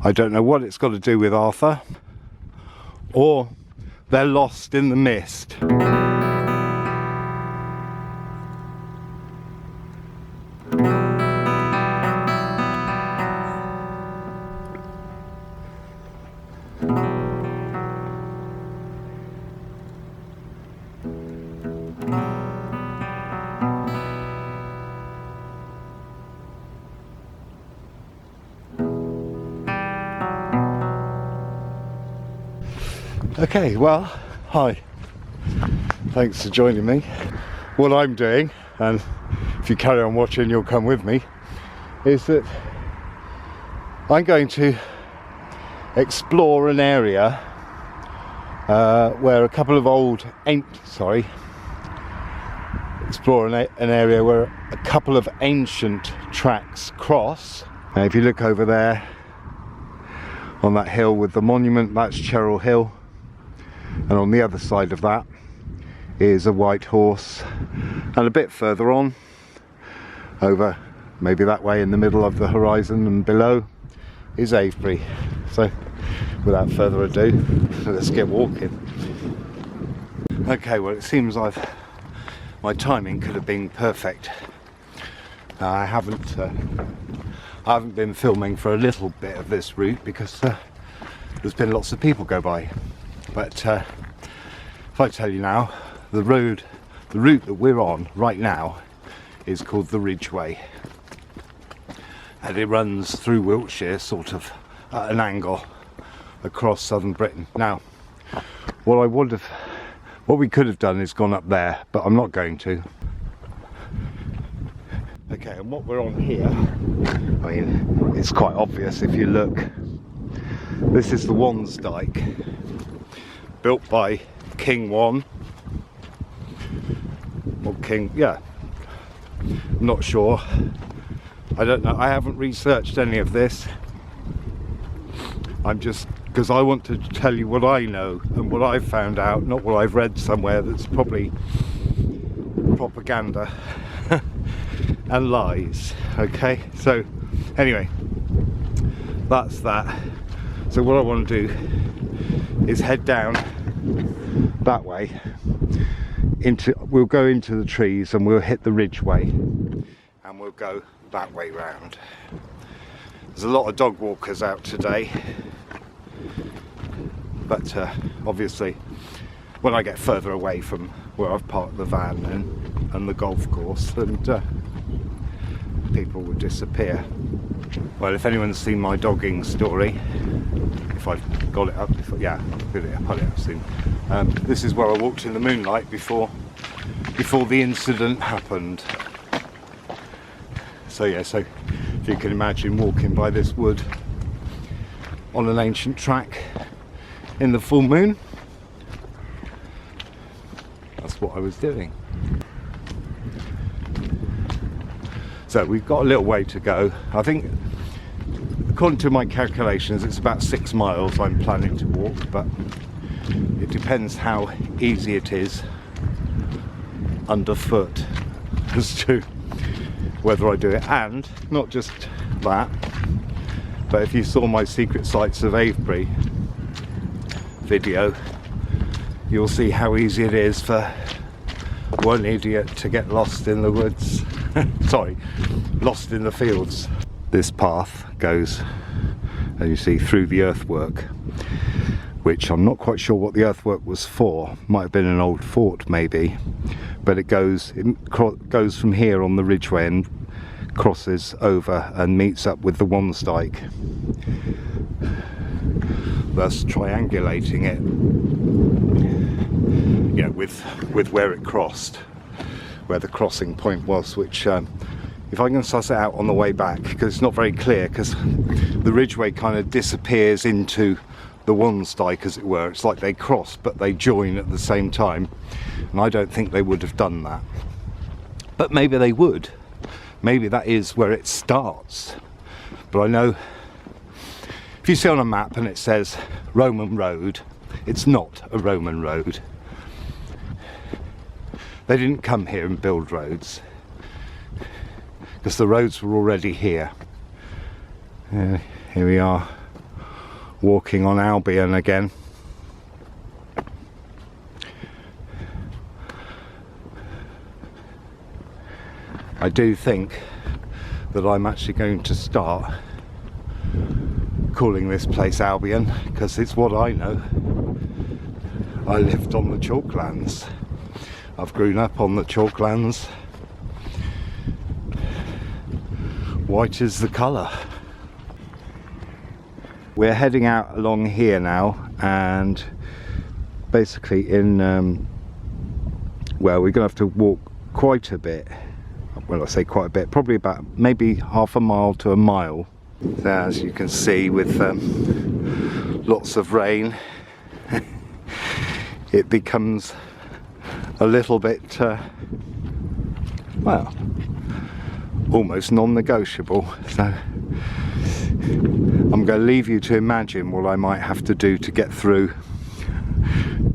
I don't know what it's got to do with Arthur, or they're lost in the mist. Okay, well, hi. Thanks for joining me. What I'm doing, and if you carry on watching you'll come with me, is that I'm going to explore an area where a couple of ancient tracks cross. Now if you look over there on that hill with the monument, that's Cheryl Hill. And on the other side of that is a white horse, and a bit further on, over maybe that way in the middle of the horizon and below, is Avebury. So without further ado, let's get walking. Okay, well it seems my timing could have been perfect. I haven't been filming for a little bit of this route because there's been lots of people go by. But if I tell you now, the route that we're on right now is called the Ridgeway, and it runs through Wiltshire, sort of at an angle across southern Britain. Now, what we could have done is gone up there, but I'm not going to. Okay, and what we're on here, I mean, it's quite obvious if you look. This is the Wansdyke, built by King Wan, or King, yeah, I'm not sure, I don't know, I haven't researched any of this. I'm just, because I want to tell you what I know and what I've found out, not what I've read somewhere that's probably propaganda and lies. Okay, so anyway, that's that. So what I want to do is head down that way we'll go into the trees and we'll hit the Ridgeway and we'll go that way round. There's a lot of dog walkers out today, but obviously when I get further away from where I've parked the van and the golf course, and people will disappear. Well, if anyone's seen my dogging story, if I've got it up before, yeah, I'll put it up soon. This is where I walked in the moonlight before the incident happened. So yeah, so if you can imagine walking by this wood on an ancient track in the full moon, that's what I was doing. So we've got a little way to go. I think, according to my calculations, it's about 6 miles I'm planning to walk, but it depends how easy it is underfoot as to whether I do it. And not just that, but if you saw my Secret Sights of Avebury video, you'll see how easy it is for one idiot to get lost in the woods. Sorry, lost in the fields. This path goes, as you see, through the earthwork, which I'm not quite sure what the earthwork was for. Might have been an old fort maybe, but it goes from here on the Ridgeway and crosses over and meets up with the Wansdyke, thus triangulating it, you know, with where it crossed, where the crossing point was, which if I can suss it out on the way back, because it's not very clear, because the Ridgeway kind of disappears into the Wansdyke, as it were. It's like they cross but they join at the same time, and I don't think they would have done that, but maybe they would. Maybe that is where it starts. But I know if you see on a map and it says Roman road, it's not a Roman road. They didn't come here and build roads, because the roads were already here. Here we are walking on Albion again. I do think that I'm actually going to start calling this place Albion, because it's what I know. I lived on the chalklands. I've grown up on the chalklands. White is the colour. We're heading out along here now, and basically in well, we're gonna have to walk quite a bit. Well, I say quite a bit, probably about maybe half a mile to a mile. So as you can see, with lots of rain, it becomes a little bit well, almost non-negotiable. So I'm going to leave you to imagine what I might have to do to get through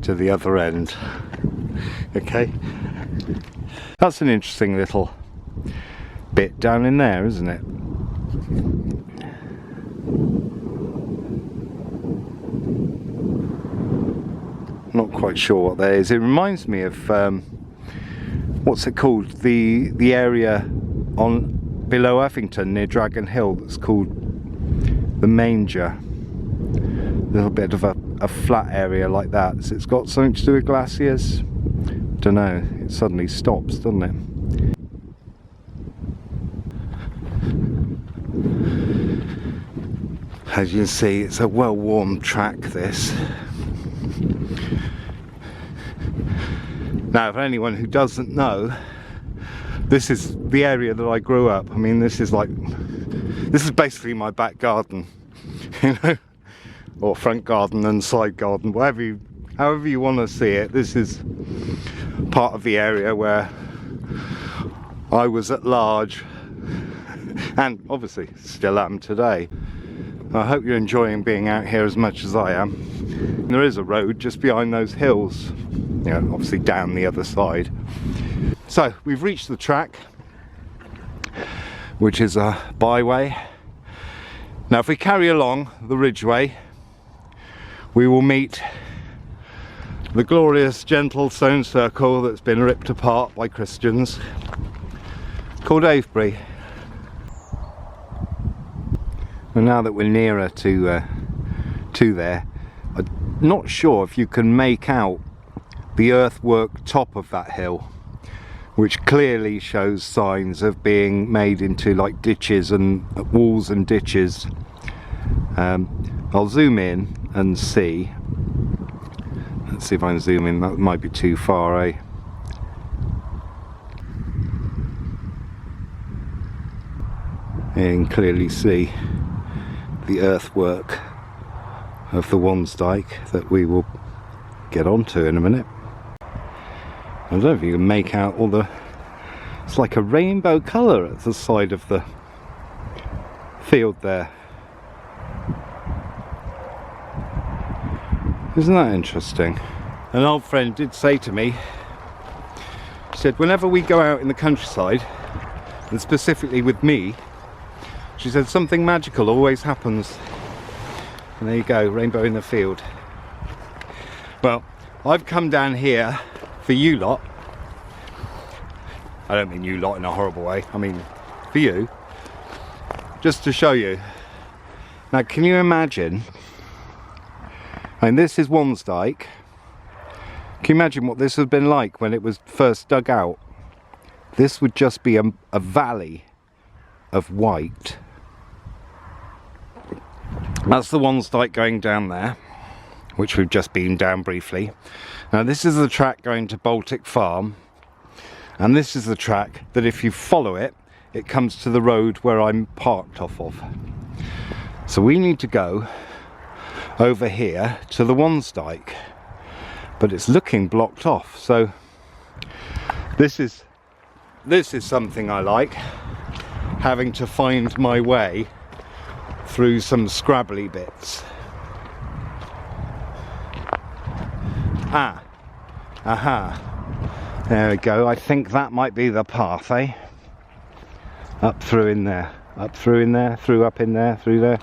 to the other end. Okay, that's an interesting little bit down in there, isn't it? Not quite sure what that is. It reminds me of what's it called? The area on below Uffington near Dragon Hill that's called the Manger. A little bit of a flat area like that. So it's got something to do with glaciers. Don't know. It suddenly stops, doesn't it? As you can see, it's a well-worn track, this. Now, for anyone who doesn't know, this is the area that I grew up. I mean, this is basically my back garden, you know, or front garden and side garden, however you want to see it. This is part of the area where I was at large, and obviously still am today. I hope you're enjoying being out here as much as I am. There is a road just behind those hills, you know, obviously down the other side. So we've reached the track, which is a byway. Now if we carry along the Ridgeway, we will meet the glorious gentle stone circle that's been ripped apart by Christians, called Avebury. And now that we're nearer to there, I'm not sure if you can make out the earthwork top of that hill, which clearly shows signs of being made into like ditches and walls and ditches. I'll zoom in and see. Let's see if I can zoom in. That might be too far, eh? You can clearly see the earthwork of the Wansdyke that we will get onto in a minute. I don't know if you can make out all the... It's like a rainbow colour at the side of the field there. Isn't that interesting? An old friend did say to me, she said, whenever we go out in the countryside, and specifically with me, she said something magical always happens. And there you go, rainbow in the field. Well, I've come down here for you lot. I don't mean you lot in a horrible way, I mean for you, just to show you. Now can you imagine, and this is Wansdyke, can you imagine what this would have been like when it was first dug out? This would just be a valley of white. That's the Wansdyke going down there, which we've just been down briefly. Now this is the track going to Baltic Farm, and this is the track that if you follow it, it comes to the road where I'm parked off of. So we need to go over here to the Wansdyke, but it's looking blocked off. So this is something I like, having to find my way through some scrabbly bits. There we go. I think that might be the path, eh? Up through in there, up through in there, through up in there, through there.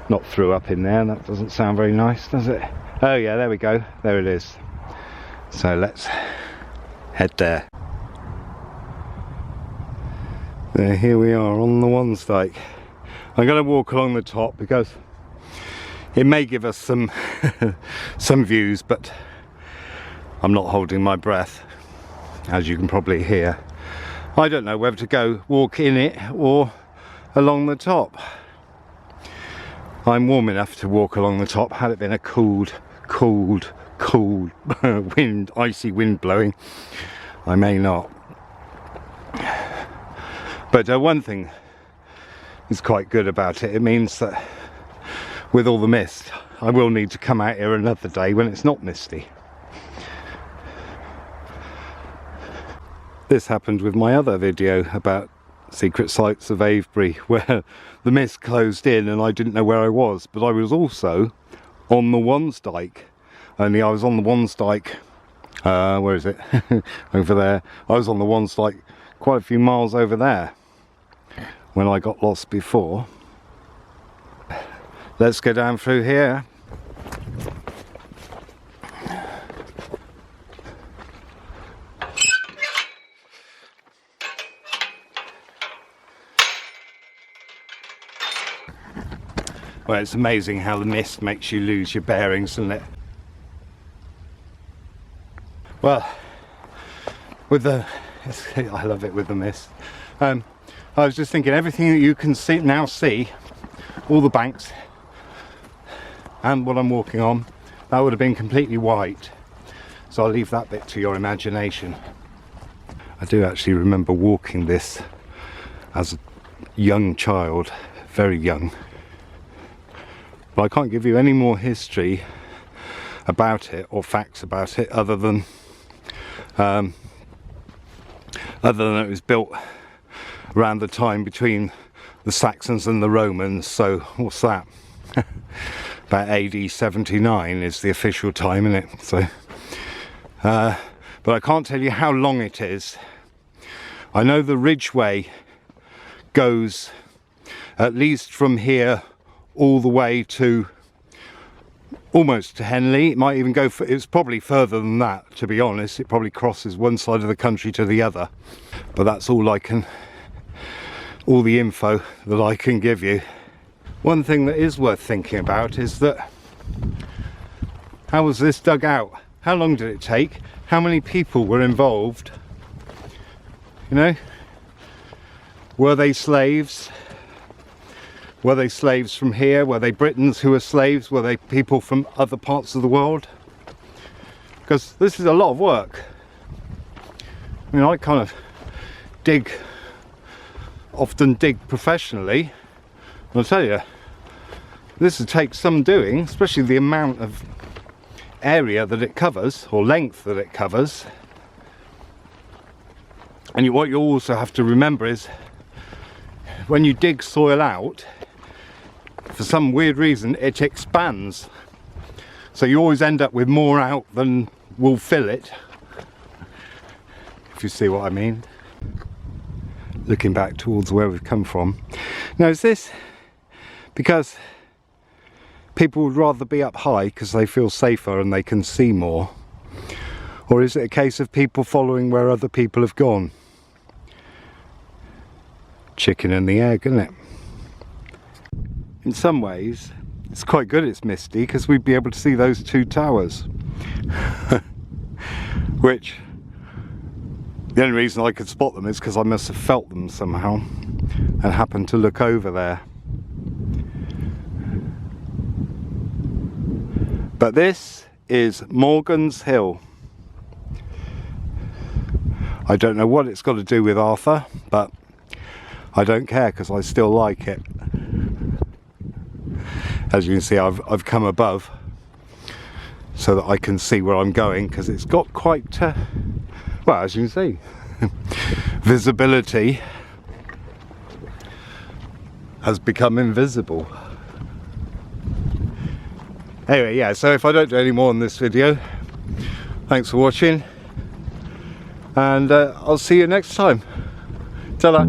not threw up in there. That doesn't sound very nice, does it? Oh yeah, there we go, there it is. So let's head there. There, here we are on the Wansdyke. I'm going to walk along the top because it may give us some some views, but I'm not holding my breath, as you can probably hear. I don't know whether to go walk in it or along the top. I'm warm enough to walk along the top. Had it been a cold wind, icy wind blowing, I may not. But one thing is quite good about it. It means that with all the mist, I will need to come out here another day when it's not misty. This happened with my other video about secret sites of Avebury, where the mist closed in and I didn't know where I was, but I was also on the Wansdyke. Only I was on the Wansdyke, where is it? Over there. I was on the Wansdyke quite a few miles over there when I got lost before. Let's go down through here. Well, it's amazing how the mist makes you lose your bearings, isn't it? Well, with the, I love it with the mist. I was just thinking, everything that you can see, all the banks and what I'm walking on, that would have been completely white. So I'll leave that bit to your imagination. I do actually remember walking this as a young child, very young. But I can't give you any more history about it or facts about it other than it was built around the time between the Saxons and the Romans. So what's that? About AD 79 is the official time, isn't it? So, but I can't tell you how long it is. I know the Ridgeway goes at least from here all the way to almost to Henley. It might even go for, it's probably further than that, to be honest. It probably crosses one side of the country to the other, but that's all all the info that I can give you. One thing that is worth thinking about is that, how was this dug out? How long did it take? How many people were involved? You know, were they slaves? Were they slaves from here? Were they Britons who were slaves? Were they people from other parts of the world? Because this is a lot of work. I mean, I kind of often dig professionally. I'll tell you, this will take some doing, especially the amount of area that it covers, or length that it covers. And what you also have to remember is, when you dig soil out, for some weird reason it expands, so you always end up with more out than will fill it, if you see what I mean. Looking back towards where we've come from. Now, is this because people would rather be up high because they feel safer and they can see more, or is it a case of people following where other people have gone? Chicken and the egg, isn't it? In some ways it's quite good it's misty, because we'd be able to see those two towers which, the only reason I could spot them is because I must have felt them somehow and happened to look over there. But this is Morgan's Hill. I don't know what it's got to do with Arthur, but I don't care, because I still like it. As you can see, I've come above so that I can see where I'm going, because it's got quite, well, as you can see, visibility has become invisible. Anyway, yeah, so if I don't do any more in this video, thanks for watching, and I'll see you next time. Ta-da!